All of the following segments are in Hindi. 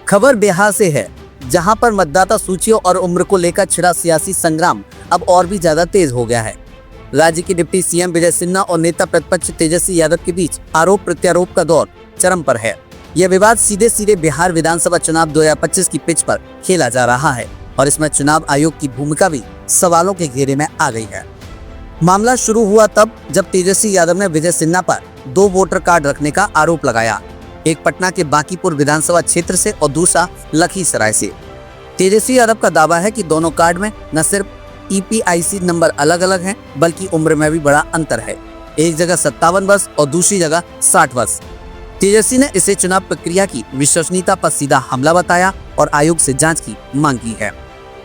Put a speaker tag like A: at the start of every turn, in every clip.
A: खबर बिहार से है, जहां पर मतदाता सूचियों और उम्र को लेकर छिड़ा सियासी संग्राम अब और भी ज्यादा तेज हो गया है। राज्य के डिप्टी सीएम विजय सिन्हा और नेता प्रतिपक्ष तेजस्वी यादव के बीच आरोप प्रत्यारोप का दौर चरम पर है। यह विवाद सीधे सीधे बिहार विधानसभा चुनाव 2025 की पिच पर खेला जा रहा है और इसमें चुनाव आयोग की भूमिका भी सवालों के घेरे में आ गई है। मामला शुरू हुआ तब जब तेजस्वी यादव ने विजय सिन्हा पर 2 वोटर कार्ड रखने का आरोप लगाया, एक पटना के बांकीपुर विधानसभा क्षेत्र से और दूसरा लखीसराय से। तेजस्वी यादव का दावा है कि दोनों कार्ड में न सिर्फ EPIC नंबर अलग अलग हैं, बल्कि उम्र में भी बड़ा अंतर है। एक जगह 57 वर्ष और दूसरी जगह 60 वर्ष। तेजस्वी ने इसे चुनाव प्रक्रिया की विश्वसनीयता पर सीधा हमला बताया और आयोग से जांच की मांग की है।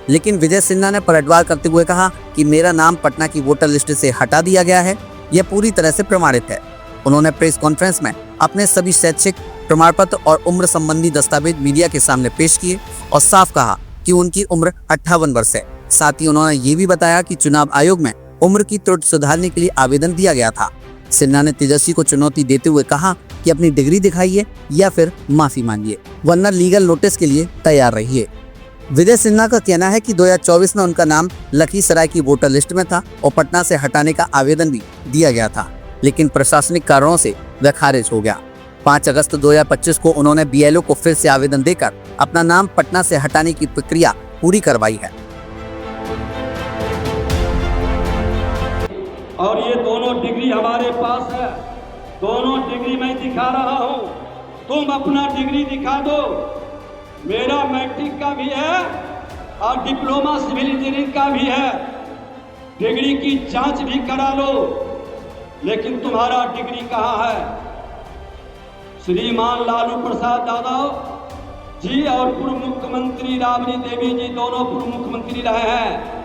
A: लेकिन विजय सिन्हा ने पलटवार करते हुए कहा कि मेरा नाम पटना की वोटर लिस्ट से हटा दिया गया है, यह पूरी तरह से प्रमाणित है। उन्होंने प्रेस कॉन्फ्रेंस में अपने सभी शैक्षिक प्रमाण पत्र और उम्र संबंधी दस्तावेज मीडिया के सामने पेश किए और साफ कहा कि उनकी उम्र 58 वर्ष है। साथ ही उन्होंने ये भी बताया कि चुनाव आयोग में उम्र की त्रुटि सुधारने के लिए आवेदन दिया गया था। सिन्हा ने तेजस्वी को चुनौती देते हुए कहा कि अपनी डिग्री दिखाइए या फिर माफी मांगिए, वरना लीगल नोटिस के लिए तैयार रहिए। विजय सिन्हा का कहना है कि 2024 में उनका नाम लखीसराय की वोटर लिस्ट में था और पटना से हटाने का आवेदन भी दिया गया था, लेकिन प्रशासनिक कारणों से वह खारिज हो गया। 5 अगस्त 2025 को उन्होंने BLO को फिर से आवेदन देकर अपना नाम पटना से हटाने की प्रक्रिया पूरी करवाई है।
B: और ये दोनों डिग्री हमारे पास है, दोनों डिग्री मैं दिखा रहा हूँ, तुम अपना डिग्री दिखा दो। मेरा मैट्रिक का भी है और डिप्लोमा सिविल इंजीनियरिंग का भी है, डिग्री की जांच भी करा लो, लेकिन तुम्हारा डिग्री कहाँ है? श्रीमान लालू प्रसाद यादव जी और पूर्व मुख्यमंत्री राबड़ी देवी जी दोनों पूर्व मुख्यमंत्री रहे हैं,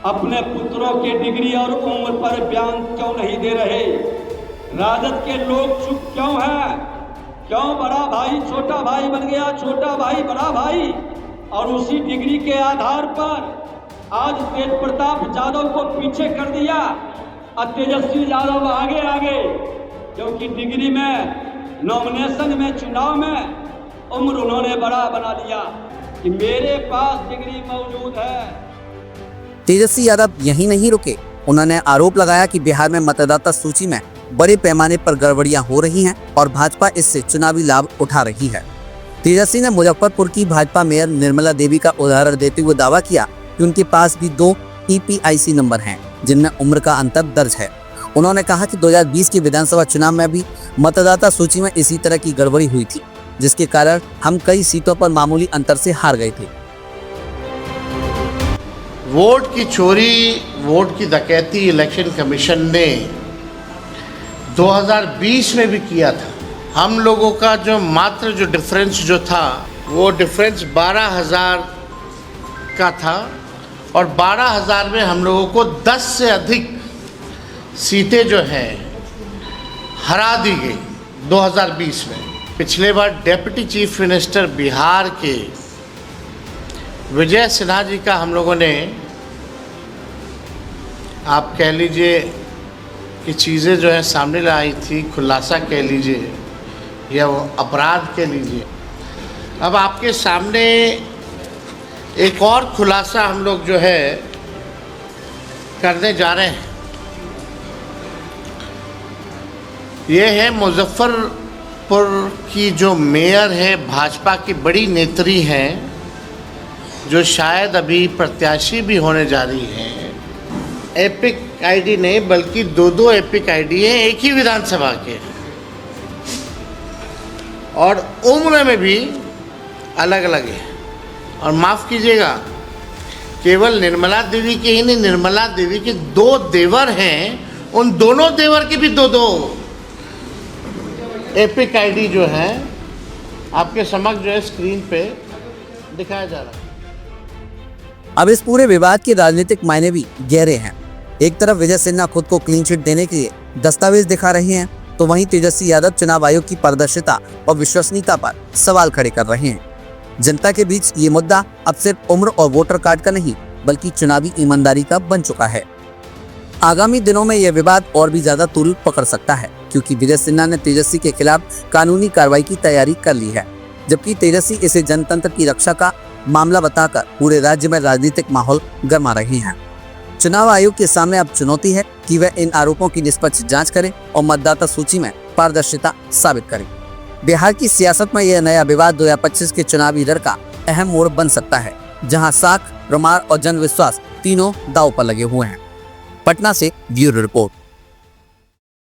B: अपने पुत्रों के डिग्री और उम्र पर बयान क्यों नहीं दे रहे? राजद के लोग चुप क्यों हैं? क्यों बड़ा भाई छोटा भाई बन गया, छोटा भाई बड़ा भाई, और उसी डिग्री के आधार पर आज तेज प्रताप यादव को पीछे कर दिया और तेजस्वी यादव आगे आगे, क्योंकि डिग्री में नॉमिनेशन में चुनाव में उम्र उन्होंने बड़ा बना लिया कि मेरे पास डिग्री मौजूद है।
A: तेजस्वी यादव यही नहीं रुके, उन्होंने आरोप लगाया कि बिहार में मतदाता सूची में बड़े पैमाने पर गड़बड़ियां हो रही हैं और भाजपा इससे चुनावी लाभ उठा रही है। तेजस्वी ने मुजफ्फरपुर की भाजपा मेयर निर्मला देवी का उदाहरण देते हुए दावा किया कि उनके पास भी 2 EPIC नंबर हैं, जिनमें उम्र का अंतर दर्ज है। उन्होंने कहा कि 2020 के विधानसभा चुनाव में भी मतदाता सूची में इसी तरह की गड़बड़ी हुई थी, जिसके कारण हम कई सीटों पर मामूली अंतर से हार गए थे।
C: वोट की चोरी, वोट की डकैती इलेक्शन कमीशन ने 2020 में भी किया था। हम लोगों का जो मात्र जो डिफरेंस जो था वो डिफरेंस 12,000 का था और 12,000 में हम लोगों को 10 से अधिक सीटें जो हैं हरा दी गई 2020 में। पिछले बार डिप्टी चीफ मिनिस्टर बिहार के विजय सिन्हा जी का हम लोगों ने, आप कह लीजिए कि चीज़ें जो है सामने लाई थी, खुलासा कह लीजिए या वो अपराध कह लीजिए। अब आपके सामने एक और खुलासा हम लोग जो है करने जा रहे हैं। ये है मुजफ्फरपुर की जो मेयर है, भाजपा की बड़ी नेत्री हैं, जो शायद अभी प्रत्याशी भी होने जा रही हैं। एपिक ID नहीं बल्कि 2 एपिक ID हैं एक ही विधानसभा के, और उम्र में भी अलग अलग है। और माफ़ कीजिएगा, केवल निर्मला देवी के ही नहीं, निर्मला देवी के 2 देवर हैं, उन दोनों देवर के भी 2 एपिक ID जो है आपके समक्ष जो है स्क्रीन पे दिखाया जा रहा है।
A: अब इस पूरे विवाद के राजनीतिक मायने भी गहरे हैं। एक तरफ विजय सिन्हा खुद को क्लीन चिट देने के लिए दस्तावेज दिखा रहे हैं, तो वहीं तेजस्वी यादव चुनाव आयोग की पारदर्शिता और विश्वसनीयता पर सवाल खड़े कर रहे हैं। जनता के बीच ये मुद्दा अब सिर्फ उम्र और वोटर कार्ड का नहीं, बल्कि चुनावी ईमानदारी का बन चुका है। आगामी दिनों में यह विवाद और भी ज्यादा तूल पकड़ सकता है, क्योंकि विजय सिन्हा ने तेजस्वी के खिलाफ कानूनी कार्रवाई की तैयारी कर ली है। जबकि तेजस्वी इसे जनतंत्र की रक्षा का मामला बताकर पूरे राज्य में राजनीतिक माहौल गरमा रही हैं। चुनाव आयोग के सामने अब चुनौती है कि वह इन आरोपों की निष्पक्ष जांच करे और मतदाता सूची में पारदर्शिता साबित करे। बिहार की सियासत में यह नया विवाद 2025 के चुनावी रण का अहम मोड़ बन सकता है, जहां साख, प्रमाण और जन विश्वास तीनों दांव पर लगे हुए हैं। पटना से ब्यूरो रिपोर्ट।